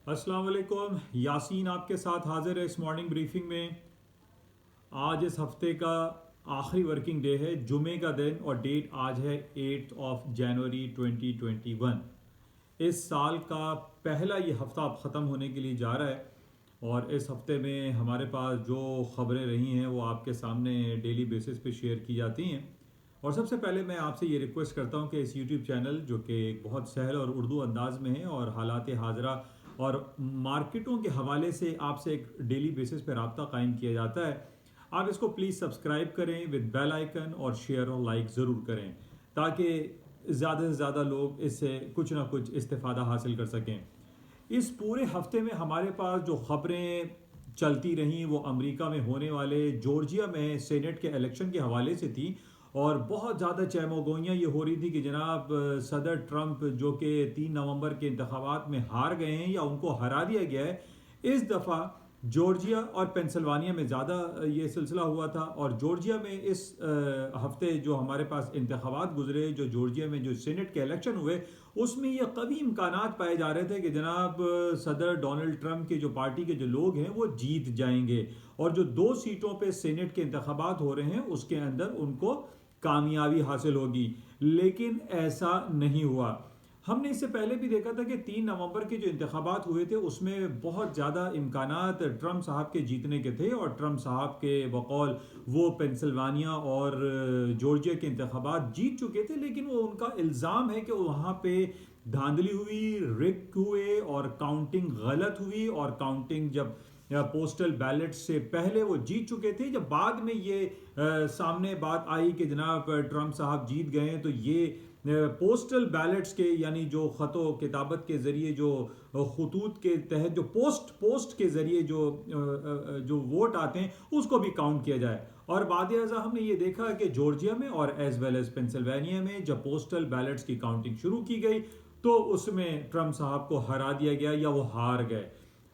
अस्सलाम वालेकुम। यासीन आपके साथ हाजिर है इस मॉर्निंग ब्रीफिंग में। आज इस हफ्ते का आखिरी वर्किंग डे है, जुमे का दिन, और डेट आज है 8 जनवरी 2021। इस साल का पहला ये हफ्ता अब ख़त्म होने के लिए जा रहा है और इस हफ्ते में हमारे पास जो ख़बरें रही हैं वो आपके सामने डेली बेसिस पे शेयर की जाती हैं। और सबसे पहले मैं आपसे ये रिक्वेस्ट करता हूँ कि इस यूट्यूब चैनल, जो कि एक बहुत सहल और उर्दू अंदाज में है और हालात हाजरा और मार्केटों के हवाले से आपसे एक डेली बेसिस पे रब्ता कायम किया जाता है, आप इसको प्लीज़ सब्सक्राइब करें विद बेल आइकन और शेयर और लाइक ज़रूर करें ताकि ज़्यादा से ज़्यादा लोग इससे कुछ ना कुछ इस्तेफादा हासिल कर सकें। इस पूरे हफ्ते में हमारे पास जो खबरें चलती रहीं वो अमेरिका में होने वाले जॉर्जिया में सेनेट के इलेक्शन के हवाले से थी। और बहुत ज़्यादा चहमगोइयाँ ये हो रही थी कि जनाब सदर ट्रंप, जो कि 3 नवंबर के इंतखाबात में हार गए हैं या उनको हरा दिया गया है, इस दफ़ा जॉर्जिया और पेंसिल्वानिया में ज़्यादा ये सिलसिला हुआ था। और जॉर्जिया में इस हफ्ते जो हमारे पास इंतखाबात गुजरे, जो जॉर्जिया में जो सीनेट के इलेक्शन हुए, उसमें ये कभी इम्कानात पाए जा रहे थे कि जनाब सदर डोनाल्ड ट्रंप के जो पार्टी के जो लोग हैं वो जीत जाएंगे और जो 2 सीटों पे सीनेट के इंतखाबात हो रहे हैं उसके अंदर उनको कामयाबी हासिल होगी। लेकिन ऐसा नहीं हुआ। हमने इससे पहले भी देखा था कि 3 नवंबर के जो इंतखाबात हुए थे उसमें बहुत ज़्यादा इम्कानात ट्रंप साहब के जीतने के थे और ट्रंप साहब के बकौल वो पेंसिल्वानिया और जॉर्जिया के इंतखाबात जीत चुके थे। लेकिन वो उनका इल्ज़ाम है कि वहाँ पे धांधली हुई, रिग हुए और काउंटिंग गलत हुई। और काउंटिंग जब पोस्टल बैलेट से पहले वो जीत चुके थे, जब बाद में ये सामने बात आई कि जनाब ट्रंप साहब जीत गए, तो ये पोस्टल बैलेट्स के यानी जो ख़तो किताबत के ज़रिए जो खतूत के तहत जो पोस्ट के ज़रिए जो वोट आते हैं उसको भी काउंट किया जाए। और बाद हमने ये देखा कि जॉर्जिया में और एज वेल एज पेंसिल्वेनिया में जब पोस्टल बैलेट्स की काउंटिंग शुरू की गई तो उसमें ट्रंप साहब को हरा दिया गया या वो हार गए।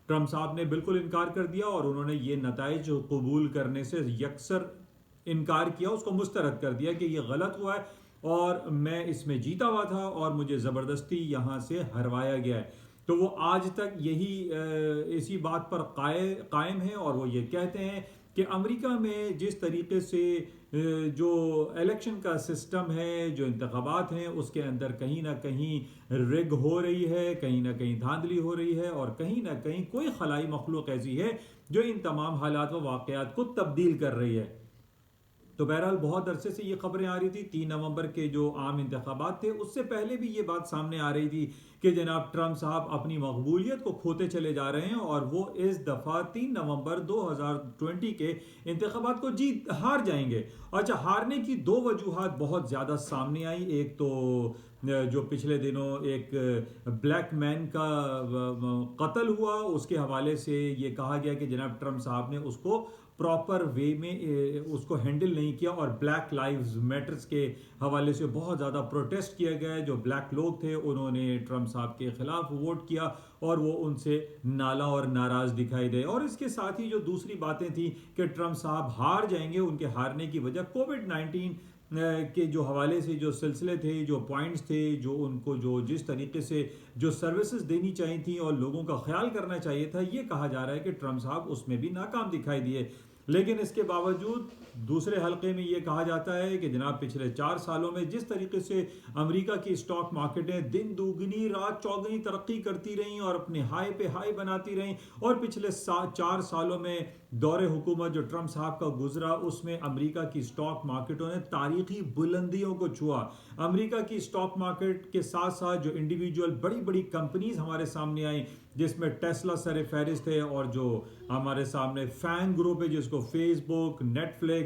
ट्रंप साहब ने बिल्कुल इनकार कर दिया और उन्होंने ये नताइज कबूल करने से यकसर इनकार किया, उसको मुस्तरद कर दिया कि ये गलत हुआ है और मैं इसमें जीता हुआ था और मुझे ज़बरदस्ती यहाँ से हरवाया गया है। तो वो आज तक यही इसी बात पर कायम है और वो ये कहते हैं कि अमेरिका में जिस तरीके से जो इलेक्शन का सिस्टम है, जो इंतखाबात हैं, उसके अंदर कहीं ना कहीं रिग हो रही है, कहीं ना कहीं धांधली हो रही है और कहीं ना कहीं कोई खलाई मखलूक ऐसी है जो इन तमाम हालात व वाक़यात को तब्दील कर रही है। तो बहरहाल बहुत अरसे से ये खबरें आ रही थी। 3 नवंबर के जो आम इंतखाबात थे उससे पहले भी ये बात सामने आ रही थी कि जनाब ट्रंप साहब अपनी मकबूलियत को खोते चले जा रहे हैं और वो इस दफ़ा 3 नवंबर 2020 के इंतखाबात को हार जाएंगे। अच्छा, हारने की 2 वजूहात बहुत ज़्यादा सामने आई। एक तो जो पिछले दिनों एक ब्लैक मैन का कत्ल हुआ, उसके हवाले से ये कहा गया कि जनाब ट्रंप साहब ने उसको प्रॉपर वे में उसको हैंडल नहीं किया और ब्लैक लाइव्स मैटर्स के हवाले से बहुत ज़्यादा प्रोटेस्ट किया गया। जो ब्लैक लोग थे उन्होंने ट्रंप साहब के खिलाफ वोट किया और वो उनसे नाला और नाराज़ दिखाई दे। और इसके साथ ही जो दूसरी बातें थी कि ट्रंप साहब हार जाएंगे, उनके हारने की वजह कोविड-19 के जो हवाले से जो सिलसिले थे, जो पॉइंट्स थे, जो उनको जो जिस तरीके से जो सर्विसेज देनी चाहिए थी और लोगों का ख्याल करना चाहिए था, ये कहा जा रहा है कि ट्रंप साहब उसमें भी नाकाम दिखाई दिए। लेकिन इसके बावजूद दूसरे हल्के में ये कहा जाता है कि जनाब पिछले 4 सालों में जिस तरीके से अमेरिका की स्टॉक मार्केटें दिन दुगनी रात चौगुनी तरक्की करती रहीं और अपने हाई पे हाई बनाती रहीं, और पिछले 4 सालों में दौरे हुकूमत जो ट्रंप साहब का गुजरा उसमें अमेरिका की स्टॉक मार्केटों ने तारीखी बुलंदियों को छुआ। अमेरिका की स्टॉक मार्केट के साथ साथ जो इंडिविजुअल बड़ी बड़ी कंपनीज हमारे सामने आई, जिसमें टेस्ला सर फहरिस्त है और जो हमारे सामने फैंग ग्रुप है जिसको फेसबुक, नेटफ्लिक्स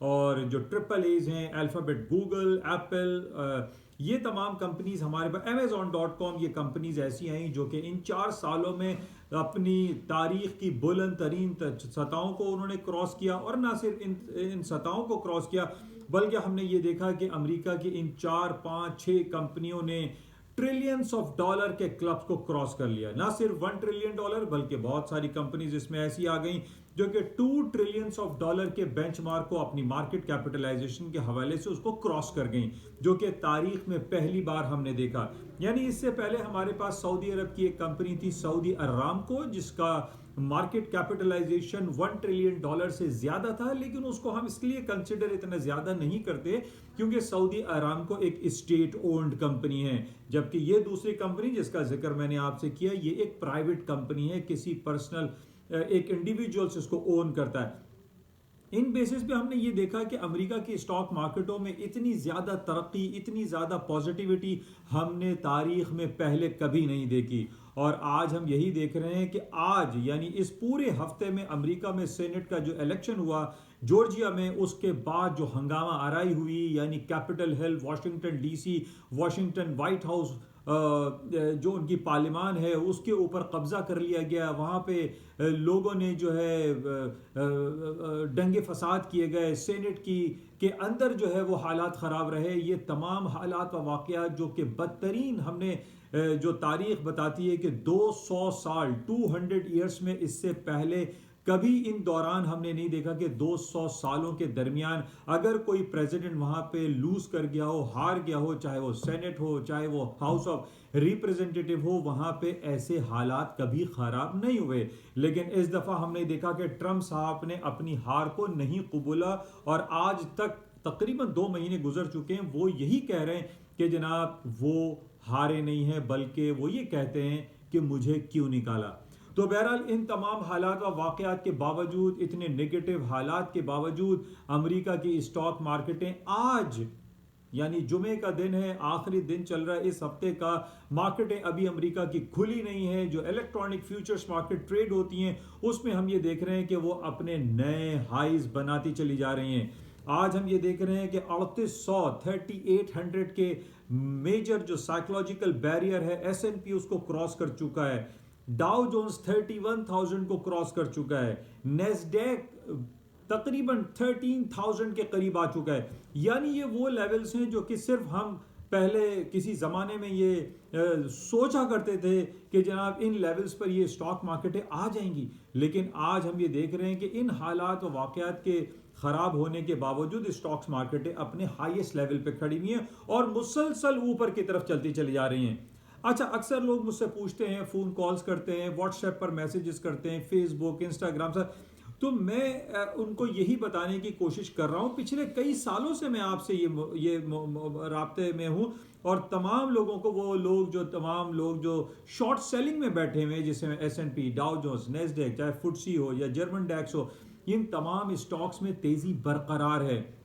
और जो ट्रिपल एज हैं, अल्फाबेट, गूगल, एप्पल, ये तमाम कंपनीज हमारे पास, Amazon.com, ये कंपनीज ऐसी आई जो कि इन 4 सालों में अपनी तारीख की बुलंद तरीन सतहों को उन्होंने क्रॉस किया। और ना सिर्फ इन सतहों को क्रॉस किया बल्कि हमने ये देखा कि अमेरिका की इन 4, 5, 6 कंपनियों ने ट्रिलियंस ऑफ डॉलर के क्लब्स को क्रॉस कर लिया। ना सिर्फ $1 ट्रिलियन बल्कि बहुत सारी कंपनीज इसमें ऐसी आ गई जो कि $2 ट्रिलियन के बेंचमार्क को अपनी मार्केट कैपिटलाइजेशन के हवाले से उसको क्रॉस कर गई, जो कि तारीख में पहली बार हमने देखा। यानी इससे पहले हमारे पास सऊदी अरब की एक कंपनी थी सऊदी अरामको, जिसका मार्केट कैपिटलाइजेशन $1 ट्रिलियन से ज्यादा था, लेकिन उसको हम इसलिए कंसिडर इतना ज्यादा नहीं करते क्योंकि सऊदी अरामको एक स्टेट ओन्ड कंपनी है, जबकि ये दूसरी कंपनी जिसका जिक्र मैंने आपसे किया ये एक प्राइवेट कंपनी है, किसी पर्सनल एक इंडिविजुअल्स इसको ओन करता है। इन बेसिस पे हमने ये देखा कि अमेरिका की स्टॉक मार्केटों में इतनी ज़्यादा तरक्की, इतनी ज़्यादा पॉजिटिविटी हमने तारीख में पहले कभी नहीं देखी। और आज हम यही देख रहे हैं कि आज यानी इस पूरे हफ्ते में अमेरिका में सेनेट का जो इलेक्शन हुआ जॉर्जिया में, उसके बाद जो हंगामा आराई हुई, यानी Capitol Hill, Washington DC, Washington white house, जो उनकी पार्लियामान है उसके ऊपर कब्जा कर लिया गया। वहाँ पे लोगों ने जो है दंगे फसाद किए गए, सेनेट की के अंदर जो है वो हालात ख़राब रहे। ये तमाम हालात व वाक़यात जो कि बदतरीन हमने जो तारीख बताती है कि 200 साल 200 ईयर्स में इससे पहले कभी इन दौरान हमने नहीं देखा कि 200 सालों के दरमियान अगर कोई प्रेसिडेंट वहां पे लूज कर गया हो, हार गया हो, चाहे वो सेनेट हो, चाहे वो हाउस ऑफ रिप्रेजेंटेटिव हो, वहां पे ऐसे हालात कभी खराब नहीं हुए। लेकिन इस दफा हमने देखा कि ट्रंप साहब ने अपनी हार को नहीं कबूला और आज तक तकरीबन 2 महीने गुजर चुके हैं, वो यही कह रहे हैं कि जनाब वो हारे नहीं हैं, बल्कि वो ये कहते हैं कि मुझे क्यों निकाला। तो बहरहाल इन तमाम हालात व वाक़यात के बावजूद, इतने नेगेटिव हालात के बावजूद अमेरिका की स्टॉक मार्केटें आज यानी जुमे का दिन है, आखिरी दिन चल रहा है इस हफ्ते का, मार्केटें अभी अमेरिका की खुली नहीं है। जो इलेक्ट्रॉनिक फ्यूचर्स मार्केट ट्रेड होती हैं उसमें हम ये देख रहे हैं कि वो अपने नए हाइज बनाती चली जा रही हैं। आज हम ये देख रहे हैं कि 3800 के मेजर जो साइकोलॉजिकल बैरियर है S&P उसको क्रॉस कर चुका है, डाउ जोन्स 31,000 को क्रॉस कर चुका है, नेस्डेक तकरीबन 13,000 के करीब आ चुका है। यानी ये वो लेवल्स हैं जो कि सिर्फ हम पहले किसी ज़माने में ये सोचा करते थे कि जनाब इन लेवल्स पर ये स्टॉक मार्केटें आ जाएंगी, लेकिन आज हम ये देख रहे हैं कि इन हालात व वाक़यात के ख़राब होने के बावजूद स्टॉक्स मार्केटें अपने हाईएस्ट लेवल पे खड़ी हुई हैं और मुसलसल ऊपर की तरफ चलती चली जा रही हैं। अच्छा, अक्सर लोग मुझसे पूछते हैं, फ़ोन कॉल्स करते हैं, व्हाट्सएप पर मैसेजेस करते हैं, फेसबुक, इंस्टाग्राम से, तो मैं उनको यही बताने की कोशिश कर रहा हूँ। पिछले कई सालों से मैं आपसे ये राब्ते में हूँ और तमाम लोगों को, वो लोग जो शॉर्ट सेलिंग में बैठे हुए हैं, जिसमें S&P, डाउ जोन्स, नेस्डेक, चाहे फुटसी हो या जर्मन डैक्स हो, इन तमाम स्टॉक्स में तेज़ी बरकरार है।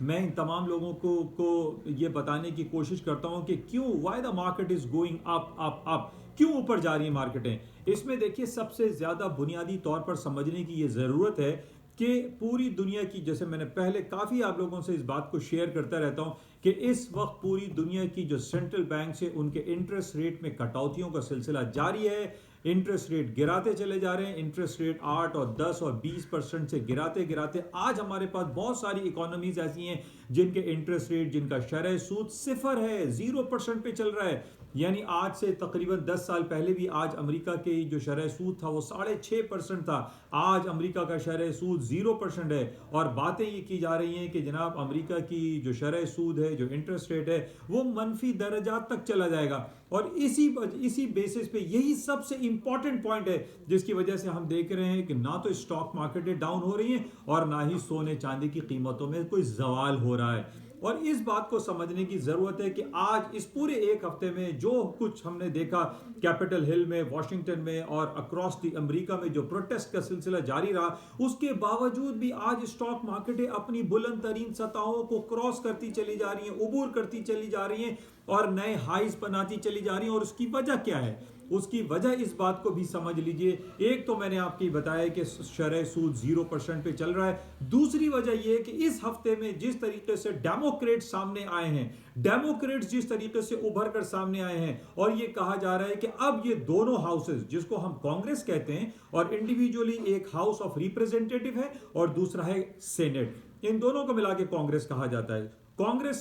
मैं इन तमाम लोगों को ये बताने की कोशिश करता हूं कि क्यों, why the market is going up up up, क्यों ऊपर जा रही है मार्केटें। इसमें देखिए सबसे ज्यादा बुनियादी तौर पर समझने की ये जरूरत है कि पूरी दुनिया की, जैसे मैंने पहले काफी आप लोगों से इस बात को शेयर करता रहता हूं कि इस वक्त पूरी दुनिया की जो सेंट्रल बैंक से उनके इंटरेस्ट रेट में कटौतियों का सिलसिला जारी है। इंटरेस्ट रेट गिराते चले जा रहे हैं, इंटरेस्ट रेट 8 और 10 और 20% से गिराते गिराते आज हमारे पास बहुत सारी इकोनॉमीज ऐसी हैं जिनके इंटरेस्ट रेट, जिनका शरह सूद 0 है, 0% पे चल रहा है। यानी आज से तकरीबन 10 साल पहले भी आज अमेरिका के जो शरह सूद था वो 6.5% था, आज अमेरिका का शरह सूद 0% है। और बातें ये की जा रही हैं कि जनाब अमेरिका की जो शरह सूद है, जो इंटरेस्ट रेट है, वो मनफी दर्जात तक चला जाएगा। और इसी बेसिस पे यही सबसे इंपॉर्टेंट पॉइंट है जिसकी वजह से हम देख रहे हैं कि ना तो स्टॉक मार्केटें डाउन हो रही हैं और ना ही सोने चांदी की कीमतों में कोई जवाल हो रहा है। और इस बात को समझने की जरूरत है कि आज इस पूरे एक हफ्ते में जो कुछ हमने देखा कैपिटल हिल में, वॉशिंगटन में और अक्रॉस दी अमेरिका में जो प्रोटेस्ट का सिलसिला जारी रहा, उसके बावजूद भी आज स्टॉक मार्केटें अपनी बुलंद तरीन सतहों को क्रॉस करती चली जा रही हैं, उबूर करती चली जा रही हैं और नए हाइज बनाती चली जा रही हैं। और उसकी वजह क्या है? उसकी वजह इस बात को भी समझ लीजिए। एक तो मैंने आपको बताया कि शरह सूद 0% पे चल रहा है। दूसरी वजह यह है कि इस हफ्ते में जिस तरीके से डेमोक्रेट सामने आए हैं, डेमोक्रेट्स जिस तरीके से उभर कर सामने आए हैं, और ये कहा जा रहा है कि अब ये दोनों हाउसेस, जिसको हम कांग्रेस कहते हैं और इंडिविजुअली एक हाउस ऑफ रिप्रेजेंटेटिव है और दूसरा है सेनेट, इन दोनों को मिला के कांग्रेस कहा जाता है। कांग्रेस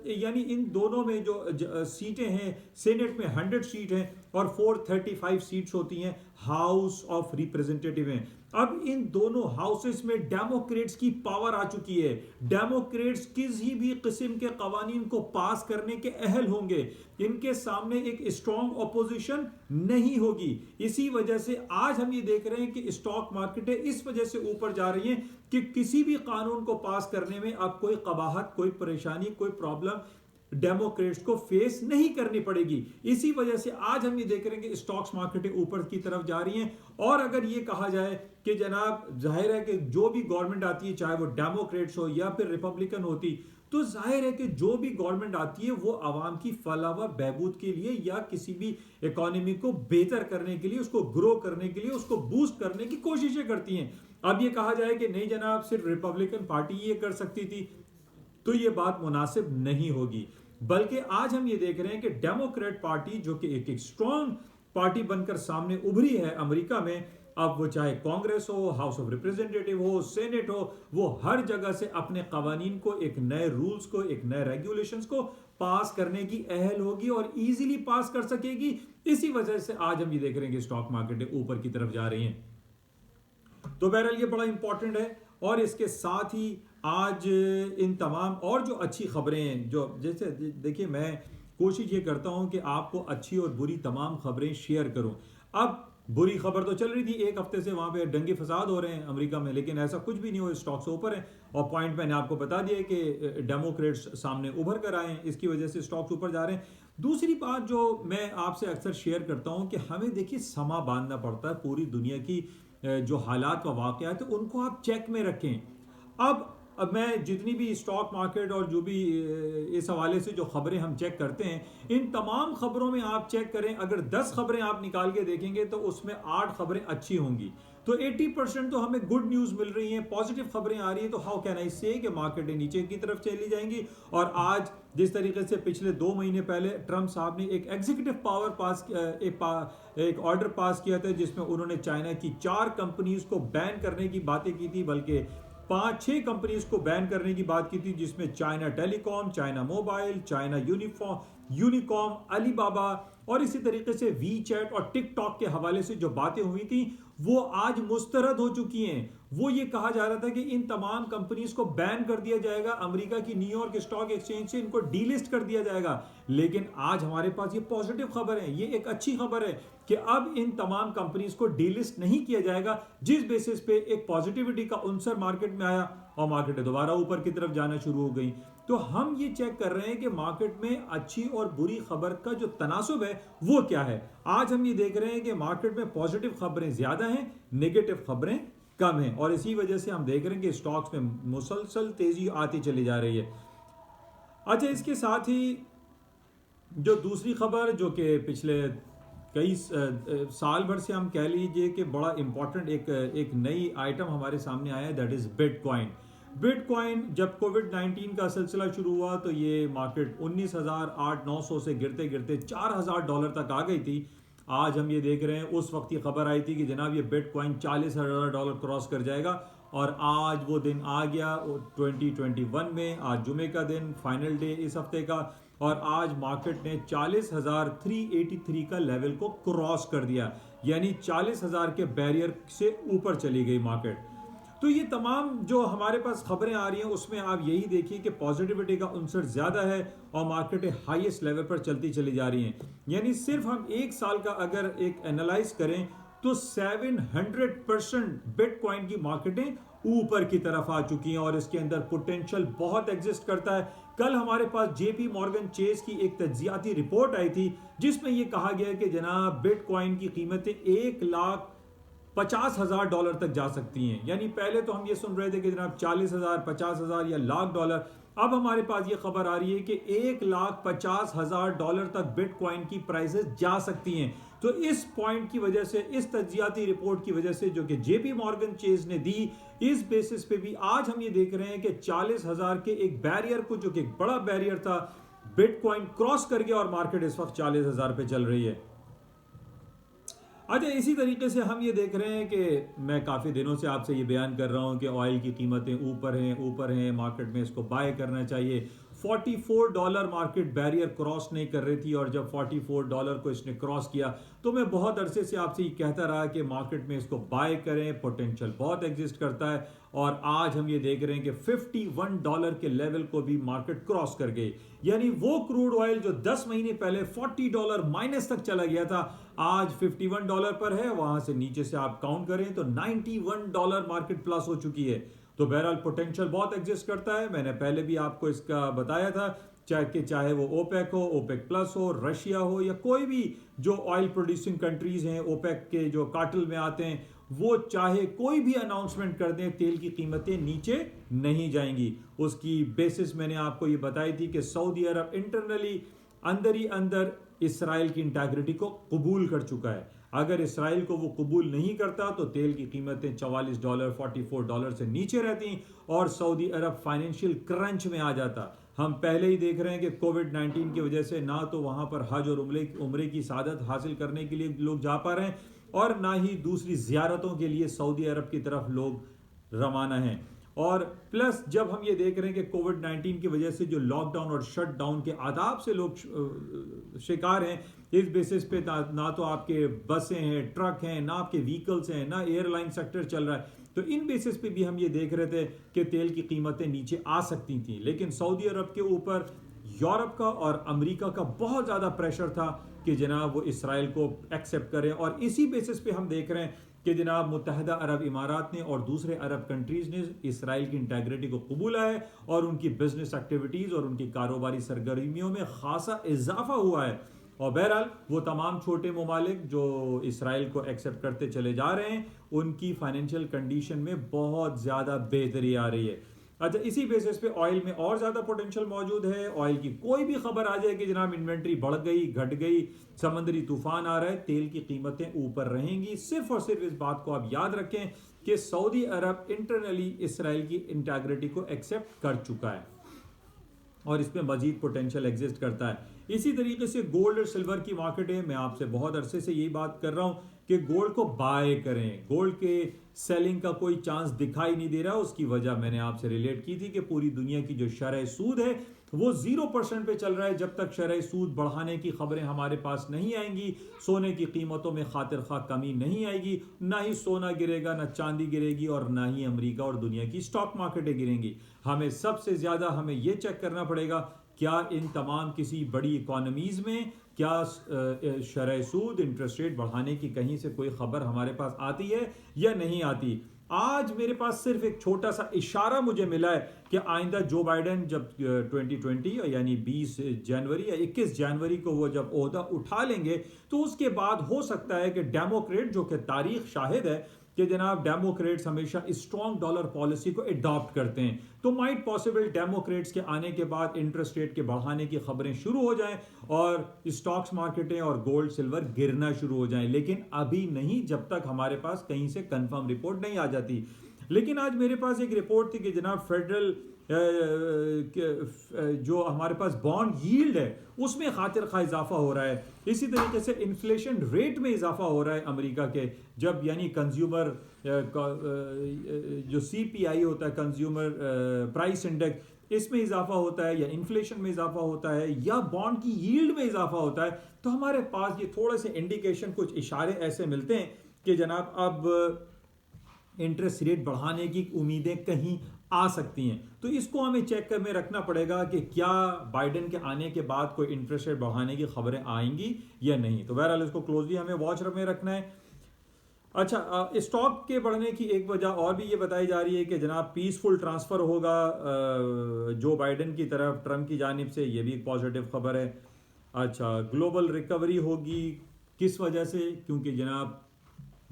यानी इन दोनों में जो सीटें हैं, सेनेट में 100 सीट हैं और 435 सीट्स होती हैं हाउस ऑफ रिप्रेजेंटेटिव में। अब इन दोनों हाउसेस में डेमोक्रेट्स की पावर आ चुकी है। डेमोक्रेट्स किसी भी किस्म के कवानीन को पास करने के अहल होंगे। इनके सामने एक स्ट्रॉन्ग ऑपोजिशन नहीं होगी। इसी वजह से आज हम ये देख रहे हैं कि स्टॉक मार्केटें इस वजह से ऊपर जा रही हैं कि किसी भी कानून को पास करने में अब कोई कबाहत, कोई परेशानी, कोई प्रॉब्लम डेमोक्रेट्स को फेस नहीं करनी पड़ेगी। इसी वजह से आज हम ये देख रहे हैं कि स्टॉक्स मार्केटें ऊपर की तरफ जा रही हैं। और अगर ये कहा जाए कि जनाब जाहिर है कि जो भी गवर्नमेंट आती है, चाहे वो डेमोक्रेट्स हो या फिर रिपब्लिकन होती, तो जाहिर है कि जो भी गवर्नमेंट आती है वो आवाम की फलाह व बहबूद के लिए या किसी भी इकोनॉमी को बेहतर करने के लिए, उसको ग्रो करने के लिए, उसको बूस्ट करने की कोशिशें करती हैं। अब ये कहा जाए कि नहीं जनाब सिर्फ रिपब्लिकन पार्टी ये कर सकती थी, तो ये बात मुनासिब नहीं होगी। बल्कि आज हम ये देख रहे हैं कि डेमोक्रेट पार्टी जो कि एक स्ट्रॉन्ग पार्टी बनकर सामने उभरी है अमेरिका में, अब वो चाहे कांग्रेस हो, हाउस ऑफ रिप्रेजेंटेटिव हो, सेनेट हो, वो हर जगह से अपने कवानीन को, एक नए रूल्स को, एक नए रेगुलेशंस को पास करने की अहल होगी और इजीली पास कर सकेगी। इसी वजह से आज हम ये देख रहे हैं कि स्टॉक मार्केट ऊपर की तरफ जा रही हैं। तो बहरहाल ये बड़ा इंपॉर्टेंट है। और इसके साथ ही आज इन तमाम और जो अच्छी खबरें हैं, जो जैसे देखिए मैं कोशिश ये करता हूं कि आपको अच्छी और बुरी तमाम खबरें शेयर करूं। अब बुरी खबर तो चल रही थी, एक हफ्ते से वहां पे दंगे फसाद हो रहे हैं अमेरिका में, लेकिन ऐसा कुछ भी नहीं हो, स्टॉक्स ऊपर है। और पॉइंट मैंने आपको बता दिया कि डेमोक्रेट्स सामने उभर कर आए हैं, इसकी वजह से स्टॉक्स ऊपर जा रहे हैं। दूसरी बात जो मैं आपसे अक्सर शेयर करता हूं कि हमें देखिए समा बांधना पड़ता है, पूरी दुनिया की जो हालात व वाक़यात है उनको आप चेक में रखें। अब मैं जितनी भी स्टॉक मार्केट और जो भी इस हवाले से जो खबरें हम चेक करते हैं, इन तमाम खबरों में आप चेक करें, अगर 10 खबरें आप निकाल के देखेंगे तो उसमें 8 खबरें अच्छी होंगी। तो 80% तो हमें गुड न्यूज़ मिल रही हैं, पॉजिटिव खबरें आ रही हैं। तो हाउ कैन आई से कि मार्केटें नीचे की तरफ चली जाएंगी। और आज जिस तरीके से पिछले 2 महीने पहले ट्रंप साहब ने एक एग्जीक्यूटिव पावर पास एक ऑर्डर पास किया था जिसमें उन्होंने चाइना की 4 कंपनीज को बैन करने की बातें की थी, बल्कि 5-6 कंपनीज को बैन करने की बात की थी, जिसमें China telecom, China mobile, China Unicom, Alibaba और इसी तरीके से वी चैट और टिकटॉक के हवाले से जो बातें हुई थी वो आज मुस्तरद हो चुकी हैं। वो ये कहा जा रहा था कि इन तमाम कंपनीज को बैन कर दिया जाएगा, अमेरिका की न्यूयॉर्क स्टॉक एक्सचेंज से इनको डीलिस्ट कर दिया जाएगा। लेकिन आज हमारे पास ये पॉजिटिव खबर है, ये एक अच्छी खबर है कि अब इन तमाम कंपनीज को डीलिस्ट नहीं किया जाएगा, जिस बेसिस पे एक पॉजिटिविटी का अंसर मार्केट में आया और मार्केट दोबारा ऊपर की तरफ जाना शुरू हो गई। तो हम ये चेक कर रहे हैं कि मार्केट में अच्छी और बुरी खबर का जो तनासुब है वो क्या है। आज हम ये देख रहे हैं कि मार्केट में पॉजिटिव खबरें ज्यादा हैं, नेगेटिव खबरें कम हैं, और इसी वजह से हम देख रहे हैं कि स्टॉक्स में मुसलसल तेजी आती चली जा रही है। अच्छा, इसके साथ ही जो दूसरी खबर जो कि पिछले कई साल भर से हम कह लीजिए कि बड़ा इंपॉर्टेंट एक नई आइटम हमारे सामने आया है, दैट इज बिटकॉइन। बिटकॉइन जब कोविड-19 का सिलसिला शुरू हुआ तो ये मार्केट 19,800-900 से गिरते गिरते $4,000 तक आ गई थी। आज हम ये देख रहे हैं, उस वक्त ये खबर आई थी कि जनाब ये बिटकॉइन $40,000 क्रॉस कर जाएगा, और आज वो दिन आ गया 2021 में। आज जुमे का दिन, फाइनल डे इस हफ्ते का, और आज मार्केट ने 40,383 का लेवल को क्रॉस कर दिया, यानी 40,000 के बैरियर से ऊपर चली गई मार्केट। तो ये तमाम जो हमारे पास खबरें आ रही हैं उसमें आप यही देखिए कि पॉजिटिविटी का अंसर ज्यादा है और मार्केटें हाईएस्ट लेवल पर चलती चली जा रही हैं। यानी सिर्फ हम एक साल का अगर एक एनालाइज करें तो 700% बिटकॉइन की मार्केटें ऊपर की तरफ आ चुकी हैं और इसके अंदर पोटेंशियल बहुत एग्जिस्ट करता है। कल हमारे पास जेपी मॉर्गन चेस की एक तज्जियाती रिपोर्ट आई थी जिसमें यह कहा गया कि जनाब बिटकॉइन की कीमतें $1,50,000 तक जा सकती हैं। यानी पहले तो हम ये सुन रहे थे कि जनाब 40,000, 50,000 या $1,00,000, अब हमारे पास ये खबर आ रही है कि $1,50,000 तक बिटकॉइन की प्राइसेस जा सकती हैं। तो इस पॉइंट की वजह से, इस तज्जियाती रिपोर्ट की वजह से जो कि जेपी मॉर्गन चेज ने दी, इस बेसिस पे भी आज हम ये देख रहे हैं कि 40,000 के एक बैरियर को, जो कि एक बड़ा बैरियर था, बिटकॉइन क्रॉस कर गया और मार्केट इस वक्त 40,000 पे चल रही है। अच्छा, इसी तरीके से हम ये देख रहे हैं कि मैं काफ़ी दिनों से आपसे ये बयान कर रहा हूँ कि ऑयल की कीमतें ऊपर हैं, मार्केट में इसको बाय करना चाहिए। $44 मार्केट बैरियर क्रॉस नहीं कर रही थी, और जब $44 को इसने क्रॉस किया तो मैं बहुत अरसे से आपसे ये कहता रहा कि मार्केट में इसको बाय करें, पोटेंशियल बहुत एग्जिस्ट करता है। और आज हम ये देख रहे हैं कि $51 के लेवल को भी मार्केट क्रॉस कर गई, यानी वो क्रूड ऑयल जो 10 महीने पहले $40 माइनस तक चला गया था, आज $51 पर है। वहां से नीचे से आप काउंट करें तो $91 मार्केट प्लस हो चुकी है। तो बहरहाल पोटेंशियल बहुत एग्जिस्ट करता है। मैंने पहले भी आपको इसका बताया था, चाहे वो ओपेक हो, ओपेक प्लस हो, रशिया हो, या कोई भी जो ऑयल प्रोड्यूसिंग कंट्रीज हैं ओपेक के जो कार्टेल में आते हैं, वो चाहे कोई भी अनाउंसमेंट कर दें, तेल की कीमतें नीचे नहीं जाएंगी। उसकी बेसिस मैंने आपको ये बताई थी कि सऊदी अरब इंटरनली अंदर ही अंदर इसराइल की इंटेग्रिटी को कबूल कर चुका है। अगर इसराइल को वो कबूल नहीं करता तो तेल की कीमतें $44 $44 से नीचे रहती और सऊदी अरब फाइनेंशियल क्रंच में आ जाता। हम पहले ही देख रहे हैं कि कोविड-19 की वजह से ना तो वहां पर हज और उम्रे की सादत हासिल करने के लिए लोग जा पा रहे हैं, और ना ही दूसरी जियारतों के लिए सऊदी अरब की तरफ लोग रवाना हैं। और प्लस जब हम ये देख रहे हैं कि कोविड-19 की वजह से जो लॉकडाउन और शटडाउन के आदाब से लोग शिकार हैं, इस बेसिस पे ना तो आपके बसें हैं, ट्रक हैं, ना आपके व्हीकल्स हैं, ना एयरलाइन सेक्टर चल रहा है, तो इन बेसिस पे भी हम ये देख रहे थे कि तेल की कीमतें नीचे आ सकती थी। लेकिन सऊदी अरब के ऊपर यूरोप का और अमेरिका का बहुत ज़्यादा प्रेशर था कि जनाब वो इसराइल को एक्सेप्ट करें, और इसी बेसिस पे हम देख रहे हैं कि जनाब मुत्तहिदा अरब इमारात ने और दूसरे अरब कंट्रीज ने इसराइल की इंटेग्रिटी को कबूला है, और उनकी बिजनेस एक्टिविटीज़ और उनकी कारोबारी सरगर्मियों में खासा इजाफा हुआ है। और बहरहाल वो तमाम छोटे ममालिक जो इसराइल को एक्सेप्ट करते चले जा रहे हैं, उनकी फाइनेंशियल कंडीशन में बहुत ज़्यादा बेहतरी आ रही है। अच्छा, इसी बेसिस पे ऑयल में और ज़्यादा पोटेंशियल मौजूद है। ऑयल की कोई भी खबर आ जाए कि जनाब इन्वेंट्री बढ़ गई, घट गई, समंदरी तूफान आ रहा है, तेल की कीमतें ऊपर रहेंगी। सिर्फ और सिर्फ इस बात को आप याद रखें कि सऊदी अरब इंटरनली इसराइल की इंटेग्रिटी को एक्सेप्ट कर चुका है और इसमें मजीद पोटेंशियल एग्जिस्ट करता है। इसी तरीके से गोल्ड और सिल्वर की मार्केट है। मैं आपसे बहुत अरसे से यही बात कर रहा हूं कि गोल्ड को बाय करें। गोल्ड के सेलिंग का कोई चांस दिखाई नहीं दे रहा। उसकी वजह मैंने आपसे रिलेट की थी कि पूरी दुनिया की जो शरह सूद है वो 0% पे चल रहा है। जब तक शरह सूद बढ़ाने की खबरें हमारे पास नहीं आएंगी, सोने की कीमतों में खातिर खा कमी नहीं आएगी, ना ही सोना गिरेगा, ना चांदी गिरेगी, और ना ही अमेरिका और दुनिया की स्टॉक मार्केटें गिरेंगी। हमें सबसे ज्यादा हमें ये चेक करना पड़ेगा, क्या इन तमाम किसी बड़ी इकोनॉमीज में क्या शरह सूद, इंटरेस्ट रेट बढ़ाने की कहीं से कोई खबर हमारे पास आती है या नहीं आती। आज मेरे पास सिर्फ एक छोटा सा इशारा मुझे मिला है कि आइंदा जो बाइडेन जब 2020 यानी 20 जनवरी या 21 जनवरी को वो जब ओहदा उठा लेंगे, तो उसके बाद हो सकता है कि डेमोक्रेट, जो कि तारीख शाहिद है कि जनाब डेमोक्रेट्स हमेशा स्ट्रॉन्ग डॉलर पॉलिसी को अडॉप्ट करते हैं, तो माइट पॉसिबल डेमोक्रेट्स के आने के बाद इंटरेस्ट रेट के बढ़ाने की खबरें शुरू हो जाएं और स्टॉक्स मार्केटें और गोल्ड सिल्वर गिरना शुरू हो जाएं। लेकिन अभी नहीं, जब तक हमारे पास कहीं से कंफर्म रिपोर्ट नहीं आ जाती। लेकिन आज मेरे पास एक रिपोर्ट थी कि जनाब फेडरल जो हमारे पास बॉन्ड यील्ड है उसमें खातिर खा इजाफा हो रहा है। इसी तरीके से इन्फ्लेशन रेट में इजाफा हो रहा है अमेरिका के, जब यानी कंज्यूमर जो CPI होता है, कंज्यूमर प्राइस इंडेक्स, इसमें इजाफा होता है या इन्फ्लेशन में इजाफा होता है या बॉन्ड की यील्ड में इजाफा होता है, तो हमारे पास ये थोड़े से इंडिकेशन, कुछ इशारे ऐसे मिलते हैं कि जनाब अब इंटरेस्ट रेट बढ़ाने की उम्मीदें कहीं आ सकती हैं। तो इसको हमें चेक कर में रखना पड़ेगा कि क्या बाइडेन के आने के बाद कोई इंटरेस्ट रेट बढ़ाने की खबरें आएंगी या नहीं। तो बहरहाल इसको क्लोजली हमें वॉच में रखना है। अच्छा, स्टॉक के बढ़ने की एक वजह और भी ये बताई जा रही है कि जनाब पीसफुल ट्रांसफर होगा जो बाइडेन की तरफ ट्रम्प की जानिब से, ये भी एक पॉजिटिव खबर है। अच्छा, ग्लोबल रिकवरी होगी किस वजह से? क्योंकि जनाब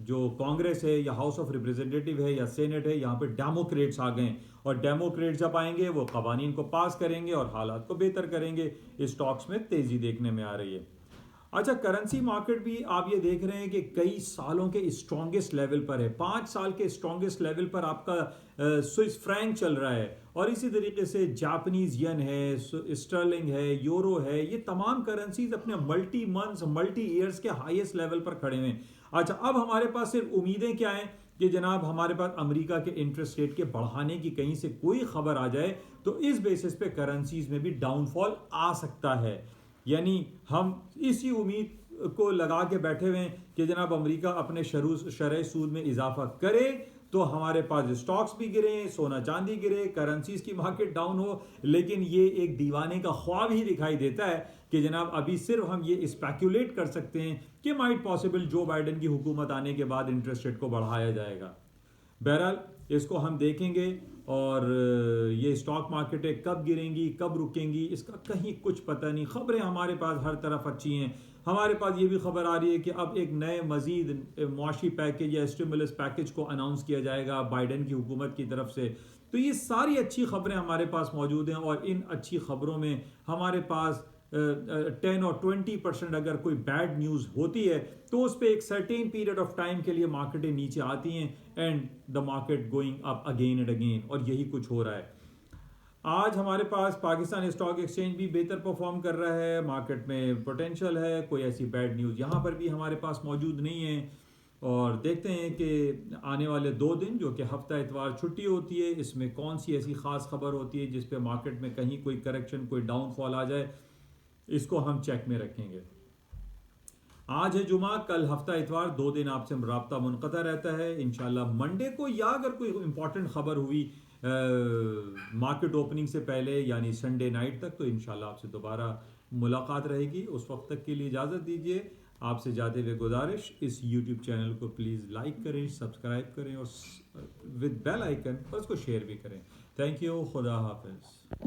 जो कांग्रेस है या हाउस ऑफ रिप्रेजेंटेटिव है या सेनेट है, यहाँ पे डेमोक्रेट्स आ गए, और डेमोक्रेट्स जब आएंगे वो कवानीन को पास करेंगे और हालात को बेहतर करेंगे। स्टॉक्स में तेजी देखने में आ रही है। अच्छा, करेंसी मार्केट भी आप ये देख रहे हैं कि कई सालों के स्ट्रॉन्गेस्ट लेवल पर है। 5 साल के स्ट्रॉन्गेस्ट लेवल पर आपका स्विस फ्रैंक चल रहा है, और इसी तरीके से जापानीज येन है, स्टर्लिंग है, यूरो है, ये तमाम करेंसीज अपने मल्टी मंथ्स, मल्टी ईयर्स के हाईएस्ट लेवल पर खड़े हुए हैं। अच्छा, अब हमारे पास सिर्फ उम्मीदें क्या हैं कि जनाब हमारे पास अमेरिका के इंटरेस्ट रेट के बढ़ाने की कहीं से कोई खबर आ जाए तो इस बेसिस पे करेंसीज में भी डाउनफॉल आ सकता है। यानी हम इसी उम्मीद को लगा के बैठे हुए हैं कि जनाब अमेरिका अपने शरह सूद में इजाफा करे तो हमारे पास स्टॉक्स भी गिरे, सोना चांदी गिरे, करेंसीज की मार्केट डाउन हो। लेकिन ये एक दीवाने का ख्वाब ही दिखाई देता है कि जनाब अभी सिर्फ हम ये स्पेक्युलेट कर सकते हैं कि माइट पॉसिबल जो बाइडन की हुकूमत आने के बाद इंटरेस्ट रेट को बढ़ाया जाएगा। बहरहाल इसको हम देखेंगे और ये स्टॉक मार्केटें कब गिरेंगी कब रुकेंगी इसका कहीं कुछ पता नहीं। खबरें हमारे पास हर तरफ अच्छी हैं। हमारे पास ये भी खबर आ रही है कि अब एक नए मजीद मुआशी पैकेज या स्टिमुलस पैकेज को अनाउंस किया जाएगा बाइडन की हुकूमत की तरफ से। तो ये सारी अच्छी खबरें हमारे पास मौजूद हैं और इन अच्छी खबरों में हमारे पास 10 और 20% अगर कोई बैड न्यूज़ होती है तो उस पर एक सर्टेन पीरियड ऑफ टाइम के लिए मार्केटें नीचे आती हैं and the market going up again and again, और यही कुछ हो रहा है। आज हमारे पास पाकिस्तान स्टॉक एक्सचेंज भी बेहतर परफॉर्म कर रहा है, मार्केट में पोटेंशियल है, कोई ऐसी बैड न्यूज़ यहाँ पर भी हमारे पास मौजूद नहीं है। और देखते हैं कि आने वाले 2 दिन जो कि हफ्ता इतवार छुट्टी होती है इसमें कौन सी ऐसी ख़ास खबर होती है जिस पे मार्केट में कहीं कोई करेक्शन कोई डाउनफॉल आ जाए, इसको हम चेक में रखेंगे। आज है जुमा, कल हफ्ता इतवार, 2 दिन आपसे राब्ता मुनक़ता रहता है। इंशाल्लाह मंडे को या अगर कोई इंपॉर्टेंट खबर हुई मार्केट ओपनिंग से पहले यानी संडे नाइट तक तो इंशाल्लाह आपसे दोबारा मुलाकात रहेगी। उस वक्त तक के लिए इजाज़त दीजिए। आपसे जाते हुए गुजारिश, इस यूट्यूब चैनल को प्लीज़ लाइक करें, सब्सक्राइब करें और विद बेल आइकन और उसको शेयर भी करें। थैंक यू, खुदा हाफिज़।